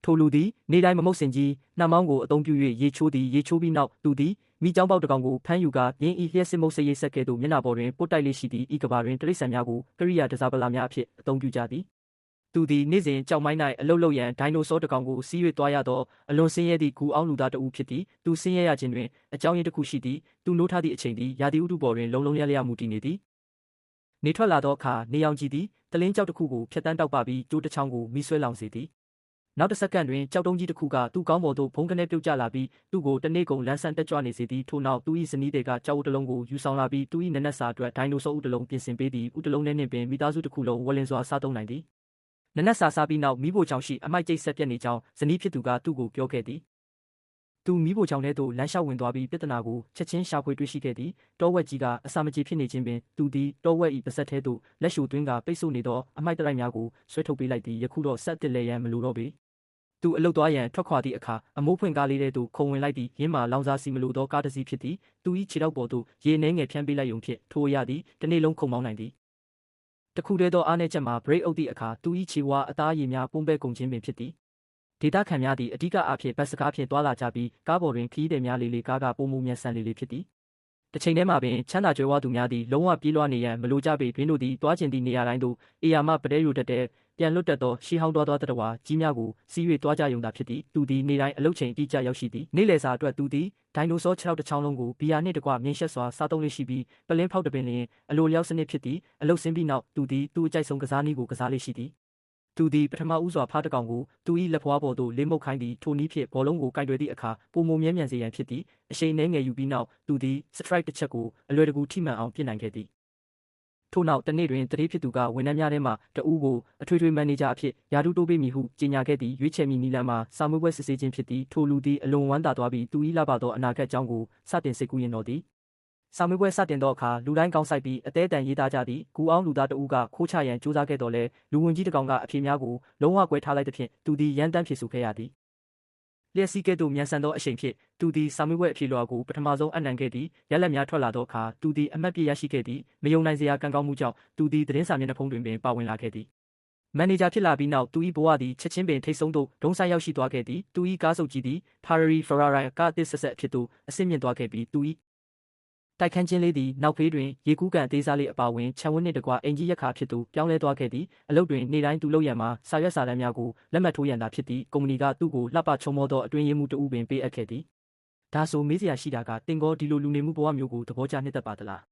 ထိုလူသည်နေတိုင်းမမုတ်စင်ကြီးနှာမောင်းကိုအသုံးပြု၍ရေချိုးသည်ရေချိုးပြီးနောက်သူသည်မိကြောင်းပေါက်တစ်ကောင်ကိုဖမ်းယူကာပြင်းဤလျှက်စစ်မုတ်စရိတ်ဆက်ကဲ့သို့မျက်နှာပေါ်တွင်ပုတ်တိုက်လေးရှိသည့်ဤကဘာတွင်တိရစ္ဆာန်များကိုကရိယာတစားပလာများအဖြစ်အသုံးပြုကြသည်သူသည်နေ့စဉ်ကြောက်မိုင်း၌အလုတ်လုတ်ရန်ဒိုင်နိုဆောတစ်ကောင်ကိုစီး၍သွားရသောအလွန်ဆင်းရဲသည့်ဂူအောင်းလူသားတဦးဖြစ်သည်သူဆင်းရဲရခြင်းတွင်အကြောင်းရင်းတစ်ခုရှိသည်သူနိုးထားသည့်အချိန်သည်ရာသီဥတုပေါ်တွင်လုံးလုံးလျလျမူတည်နေသည်နေထွက်လာသောအခါနေရောင်ခြည်သည်တလင်းကြောက်တစ်ခုကိုဖျက်တမ်းတောက်ပပြီးကျိုးတစ်ချောင်းကိုမိဆွဲလောင်စေသည်နောက်တစ်စက္ကန့်တွင်ကြောက်တုံးကြီးတစ်ခုကသူ့ကောင်းပေါ်သို့ဘုံကနေပြုတ်ကျလာပြီးသူ့ကိုတနေ့ကုန်လန်းဆန်းတက်ကြွနေစေသည်ထို့နောက်သူ၏ဇနီးတွေကကြောက်ဥတလုံးကိုယူဆောင်လာပြီးသူ၏နက်နက်စာအတွက်ဒိုင်နိုဆောဥတလုံးပြင်ဆင်ပေးသည်ဥတလုံးနှင့်ပင်မိသားစုတစ်ခုလုံးဝလင်စွာစားသုံးနိုင်သည်နက်နက်စာစားပြီးနောက်မိဖို့ချောင်ရှိအမိုက်ကျိတ်ဆက်ပြက်နေကြောင်းဇနီးဖြစ်သူကသူ့ကိုပြောခဲ့သည်သူမိဖို့ချောင်ထဲသို့လမ်းလျှောက်ဝင်သွားပြီးပြဿနာကိုချက်ချင်းရှာဖွေတွေ့ရှိခဲ့သည်တောဝက်ကြီးကအစာမကြေဖြစ်နေခြင်းပင်သူသည်တောဝက်၏ပါဇက်ထဲသို့လက်ရှိုသွင်းကပိတ်ဆို့နေသောအမိုက်တရိုက်များကိုဆွဲထုတ်ပေးလိုက်သည်ယခုတော့ဆက်တစ်လဲရန်မလိုတော့ပေသူအလုတ်သွားရန်ထွက်ခွာသည့်အခါအမိုးဖွင့်ကားလေးထဲသို့ခုံဝင်လိုက်သည်ရင်းမှာလောင်စာစီမလိုသောကားတစ်စီးဖြစ်သည်သူ၏ခြေထောက်ပေါ်သို့ရေနှဲငယ်ဖြန်းပေးလိုက်ရုံဖြင့်ထိုအရာသည်တစ်နေ့လုံးခုံမောင်းနိုင်သည်တခုတည်းသောအားနည်းချက်မှာဘရိတ်အုပ်သည့်အခါသူ၏ခြေဝါးအသားအရည်များပုံပဲကုန်ခြင်းပင်ဖြစ်သည်ဒေသခံများသည်အဓိကအားဖြင့်ဘတ်စကားဖြင့်တွာလာကြပြီးကားပေါ်တွင်ခရီးသည်များလေးလေးကားကပုံမူမြန်ဆန်လေးလေးဖြစ်သည်တစ်ချိန်တည်းမှာပင်ချမ်းသာကြွယ်ဝသူများသည်လုံးဝပြေးလွှားနေရန်မလိုကြပေဘင်းတို့သည်တွားကျင်သည့်နေရာတိုင်းသို့အေယာမပတဲရိုတက်တဲ့ပြန်လွတ်တက်သောရှီဟောင်းသွားတတဝါကြီးများကိုစီး၍တွားကြရုံသာဖြစ်သည်သူသည်နေတိုင်းအလုတ်ချိန်အတိအကျရောက်ရှိသည်နေ့လယ်စာအတွက်သူသည်ဒိုင်နိုဆော6တစ်ချောင်းလုံးကိုဘီယာနှင့်တကွမြင်းရှက်စွာစားသုံးလေးရှိပြီးပလင်းဖောက်တပင်လျင်အလိုလျောက်စနစ်ဖြစ်သည်အလုတ်ဆင်းပြီးနောက်သူသည်သူ့အကြိုက်ဆုံးကစားနည်းကိုကစားလေးရှိသည်သူသည်ပထမဦးစွာဖားတစ်ကောင်ကိုသူ၏လက်ဖွားပေါ်သို့လေးမုတ်ခိုင်းသည်ထိုနည်းဖြင့်ဘောလုံးကိုကင်တွယ်သည့်အခါပုံမမြဲမြံစေရန်ဖြစ်သည်အရှိန်နှဲငယ်ယူပြီးနောက်သူသည်စထရိုက်တစ်ချက်ကိုအလွယ်တကူထိမှန်အောင်ပြင်နိုင်ခဲ့သည်ထို့နောက်တနေ့တွင်တတိဖြစ်သူကဝန်ထမ်းများထဲမှတဦးကိုအထွေထွေမန်နေဂျာအဖြစ်ယာတုတိုးပေးမည်ဟုကြေညာခဲ့သည်ရွေးချယ်မည်နီလန်မှာစာမွေးပွဲစစ်ဆေးခြင်းဖြစ်သည်ထိုလူသည်အလွန်ဝမ်းသာသွားပြီးသူ၏လှပသောအနာဂတ်အကြောင်းကိုစတင်စိတ်ကူးရင်တော်သည်စာမွေးပွဲစတင်သောအခါလူတိုင်းကောင်းဆိုင်ပြီးအသေးအတန်ရေးသားကြသည်ဂူအောင်းလူသားတဦးကခိုးချရန်ကြိုးစားခဲ့တော်လဲလူဝင်ကြီးတစ်ကောင်ကအဖြေများကိုလုံးဝကွဲထားလိုက်သဖြင့်သူသည်ရန်တမ်းဖြေဆိုခဲ့ရသည်လျှက်စီးကဲ့သို့မြန်ဆန်သောအရှိန်ဖြင့်သူသည်စာမွေးပွဲအဖြေလွှာကိုပထမဆုံးအနံခဲ့သည်ရလက်များထွက်လာသောအခါသူသည်အမှတ်ပြရရှိခဲ့သည်မယုံနိုင်စရာကံကောင်းမှုကြောင့်သူသည်သတင်းစာမျက်နှာဖုံးတွင်ပင်ပါဝင်လာခဲ့သည်မန်နေဂျာဖြစ်လာပြီးနောက်သူ၏ဘဝသည်ချက်ချင်းပင်ထိတ်ဆုံးသို့ဒုံဆိုင်ရောက်ရှိသွားခဲ့သည်သူ၏ကားစုပ်ကြီးသည် Ferrari ကားအသစ်ဆက်ဆက်အဖြစ်သို့အဆင့်မြင့်သွားခဲ့ပြီးသူ၏တိုက်ခန်းချင်းလေးသည်နောက်ဖေးတွင်ရေကူးကန်အသေးစားလေးအပါဝင်ခြံဝန်းနှင့်တကွအင်ကြီးရက်ခါဖြစ်သူပြောင်းလဲသွားခဲ့သည်အလုပ်တွင်နေ့တိုင်းသူလုပ်ရန်မှာစာရွက်စာတမ်းများကိုလက်မှတ်ထိုးရန်သာဖြစ်သည်ကုမ္ပဏီကသူ့ကိုလှပချုံမောသောအတွင်းရေးမှူးတဦးပင်ပေးအပ်ခဲ့သည်ဒါဆိုမေးစရာရှိတာကတင်ကောဒီလိုလူနေမှုဘဝမျိုးကိုသဘောကျနှစ်သက်ပါသလား